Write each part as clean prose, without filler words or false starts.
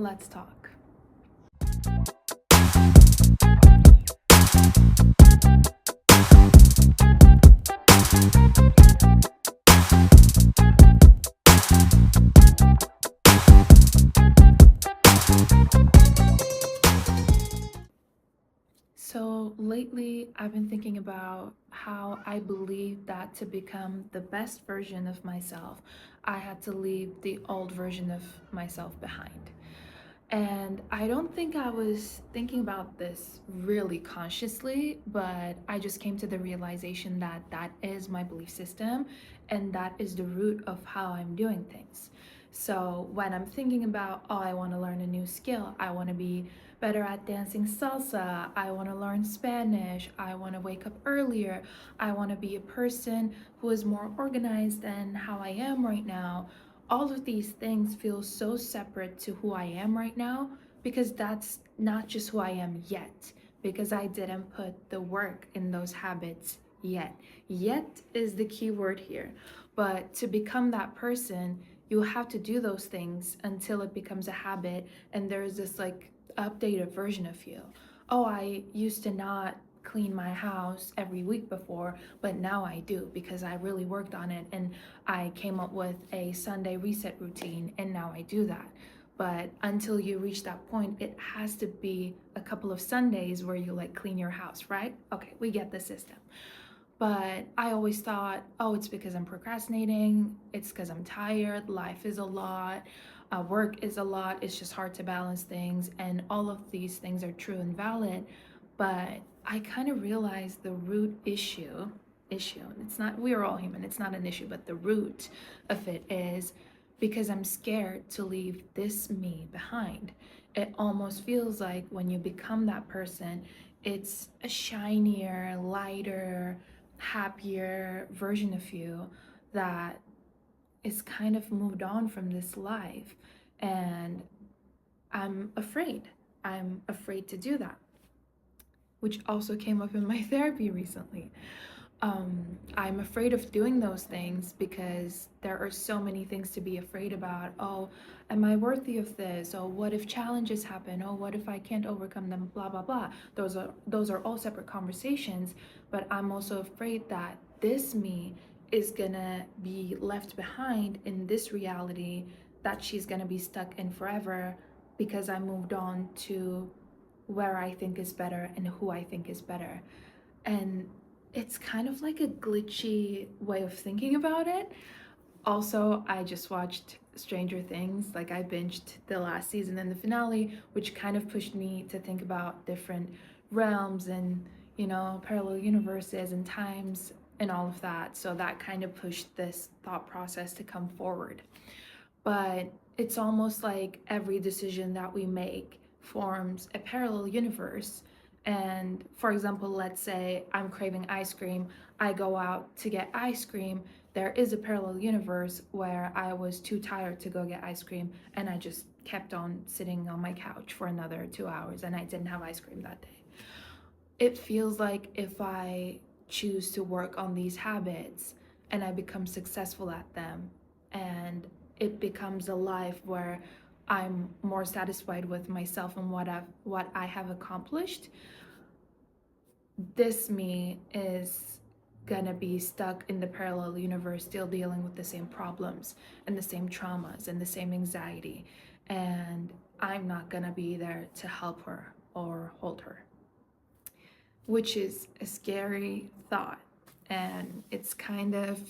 let's talk. So lately, I've been thinking about how I believe that to become the best version of myself, I had to leave the old version of myself behind. And I don't think I was thinking about this really consciously, but I just came to the realization that that is my belief system and that is the root of how I'm doing things. So when I'm thinking about, oh, I want to learn a new skill, I want to be better at dancing salsa, I want to learn Spanish, I want to wake up earlier, I want to be a person who is more organized than how I am right now, all of these things feel so separate to who I am right now because that's not just who I am yet, because I didn't put the work in those habits yet. Yet is the key word here. But to become that person, you have to do those things until it becomes a habit and there's this like updated version of you. Oh, I used to not clean my house every week before, but now I do because I really worked on it and I came up with a Sunday reset routine and now I do that. But until you reach that point, it has to be a couple of Sundays where you like clean your house, right? Okay, we get the system. But I always thought, oh, it's because I'm procrastinating, it's because I'm tired, life is a lot, work is a lot, it's just hard to balance things, and all of these things are true and valid. But I kind of realized the root issue, it's not, we are all human, it's not an issue, but the root of it is because I'm scared to leave this me behind. It almost feels like when you become that person, it's a shinier, lighter, happier version of you that is kind of moved on from this life. And I'm afraid. I'm afraid to do that, which also came up in my therapy recently. I'm afraid of doing those things because there are so many things to be afraid about. Oh, am I worthy of this? Oh, what if challenges happen? Oh, what if I can't overcome them? Blah blah blah. Those are all separate conversations. But I'm also afraid that this me is gonna be left behind in this reality that she's gonna be stuck in forever because I moved on to where I think is better and who I think is better. And it's kind of like a glitchy way of thinking about it. Also, I just watched Stranger Things, like I binged the last season and the finale, which kind of pushed me to think about different realms and, parallel universes and times and all of that. So that kind of pushed this thought process to come forward. But it's almost like every decision that we make forms a parallel universe. And for example, let's say I'm craving ice cream, I go out to get ice cream. There is a parallel universe where I was too tired to go get ice cream and I just kept on sitting on my couch for another 2 hours and I didn't have ice cream that day. It feels like if I choose to work on these habits and I become successful at them, and it becomes a life where I'm more satisfied with myself and what I have accomplished, this me is gonna be stuck in the parallel universe, still dealing with the same problems and the same traumas and the same anxiety, and I'm not gonna be there to help her or hold her, which is a scary thought. And it's kind of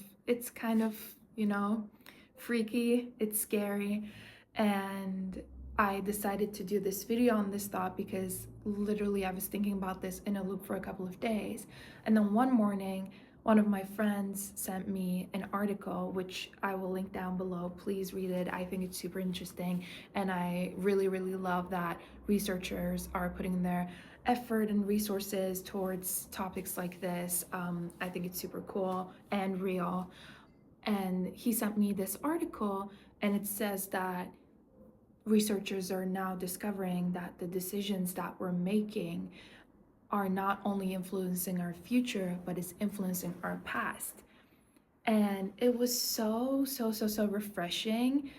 freaky, it's scary. And I decided to do this video on this thought because literally I was thinking about this in a loop for a couple of days. And then one morning, one of my friends sent me an article, which I will link down below. Please read it. I think it's super interesting. And I really, really love that researchers are putting their effort and resources towards topics like this. I think it's super cool and real. And he sent me this article, and it says that researchers are now discovering that the decisions that we're making are not only influencing our future, but is influencing our past. And it was so, so, so, so refreshing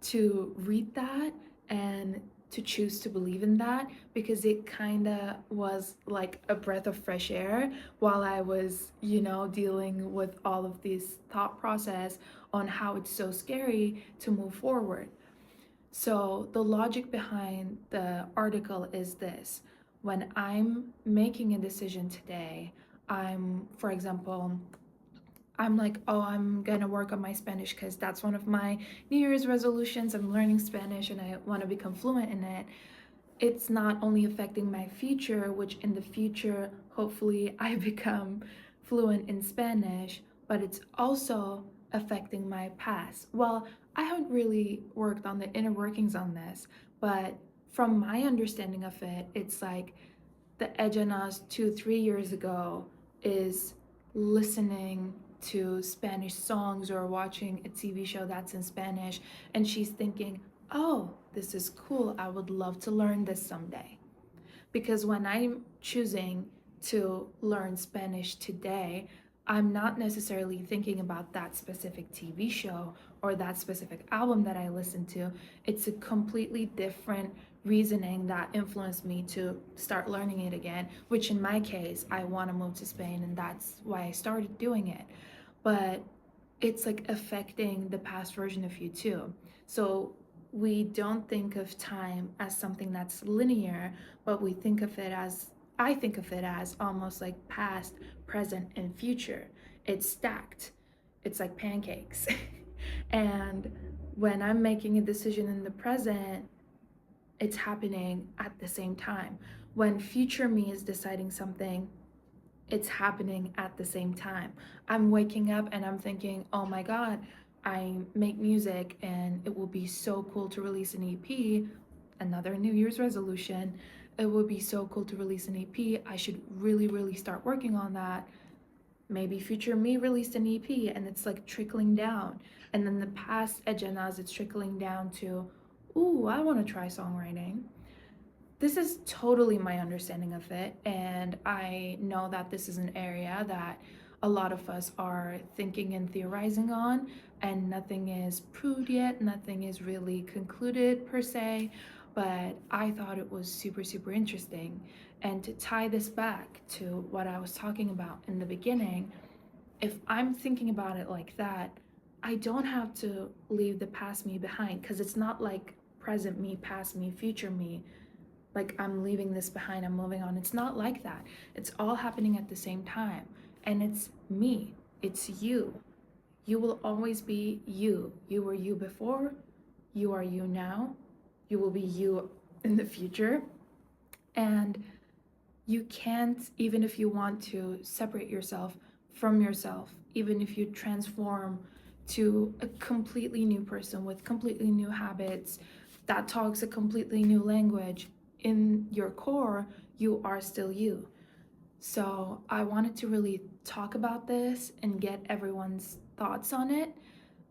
to read that and to choose to believe in that, because it kind of was like a breath of fresh air while I was, dealing with all of this thought process on how it's so scary to move forward. So, the logic behind the article is this: when I'm making a decision today, for example, I'm like, oh, I'm gonna work on my Spanish because that's one of my New Year's resolutions. I'm learning Spanish and I want to become fluent in it. It's not only affecting my future, which in the future, hopefully, I become fluent in Spanish, but it's also affecting my past. Well, I haven't really worked on the inner workings on this, but from my understanding of it, it's like the edge on us 2, 3 years ago is listening to Spanish songs or watching a TV show that's in Spanish, and she's thinking, oh, this is cool. I would love to learn this someday. Because when I'm choosing to learn Spanish today, I'm not necessarily thinking about that specific TV show or that specific album that I listen to. It's a completely different reasoning that influenced me to start learning it again, which in my case, I want to move to Spain and that's why I started doing it. But it's like affecting the past version of you too. So we don't think of time as something that's linear, but we think of it as, I think of it as almost like past, present, and future. It's stacked. It's like pancakes. And when I'm making a decision in the present, it's happening at the same time. When future me is deciding something, it's happening at the same time. I'm waking up and I'm thinking, oh my God, I make music and it will be so cool to release an EP, another New Year's resolution. It would be so cool to release an EP. I should really, really start working on that. Maybe future me released an EP and it's like trickling down. And then the past agendas, it's trickling down to, ooh, I want to try songwriting. This is totally my understanding of it, and I know that this is an area that a lot of us are thinking and theorizing on, and nothing is proved yet, nothing is really concluded per se, but I thought it was super, super interesting. And to tie this back to what I was talking about in the beginning, if I'm thinking about it like that, I don't have to leave the past me behind because it's not like present me, past me, future me, like I'm leaving this behind, I'm moving on. It's not like that. It's all happening at the same time. And it's me, it's you. You will always be you. You were you before, you are you now, you will be you in the future. And you can't, even if you want to, separate yourself from yourself, even if you transform to a completely new person with completely new habits that talks a completely new language. In your core, you are still you. So I wanted to really talk about this and get everyone's thoughts on it,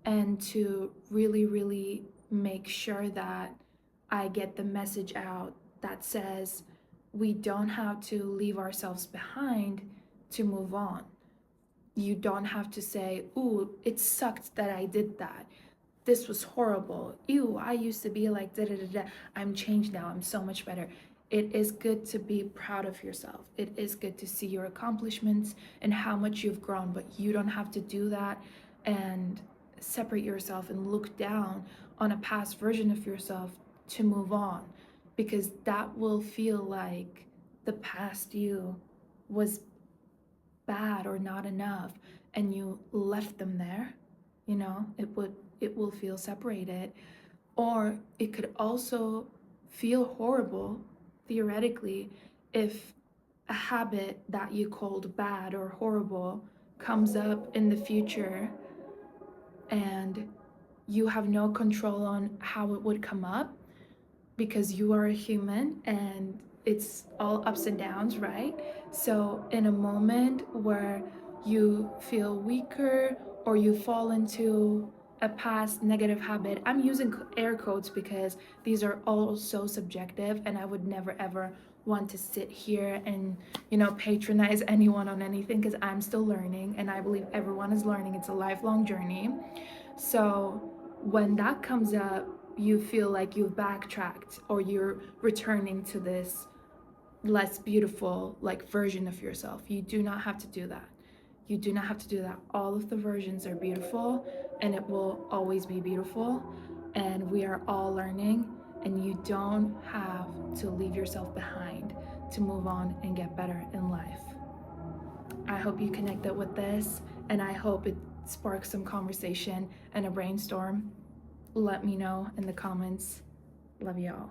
and to really, really make sure that I get the message out that says we don't have to leave ourselves behind to move on. You don't have to say, ooh, it sucked that I did that. This was horrible. Ew, I used to be like da da da da. I'm changed now. I'm so much better. It is good to be proud of yourself. It is good to see your accomplishments and how much you've grown, but you don't have to do that and separate yourself and look down on a past version of yourself to move on, because that will feel like the past you was bad or not enough and you left them there. It will feel separated. Or it could also feel horrible theoretically if a habit that you called bad or horrible comes up in the future and you have no control on how it would come up, because you are a human and it's all ups and downs, right? So, in a moment where you feel weaker or you fall into a past negative habit, I'm using air quotes because these are all so subjective, and I would never ever want to sit here and, patronize anyone on anything because I'm still learning and I believe everyone is learning. It's a lifelong journey. So, when that comes up, you feel like you've backtracked or you're returning to this less beautiful like version of yourself. You do not have to do that. You do not have to do that. All of the versions are beautiful and it will always be beautiful. And we are all learning, and you don't have to leave yourself behind to move on and get better in life. I hope you connected with this, and I hope it sparks some conversation and a brainstorm. Let me know in the comments. Love y'all.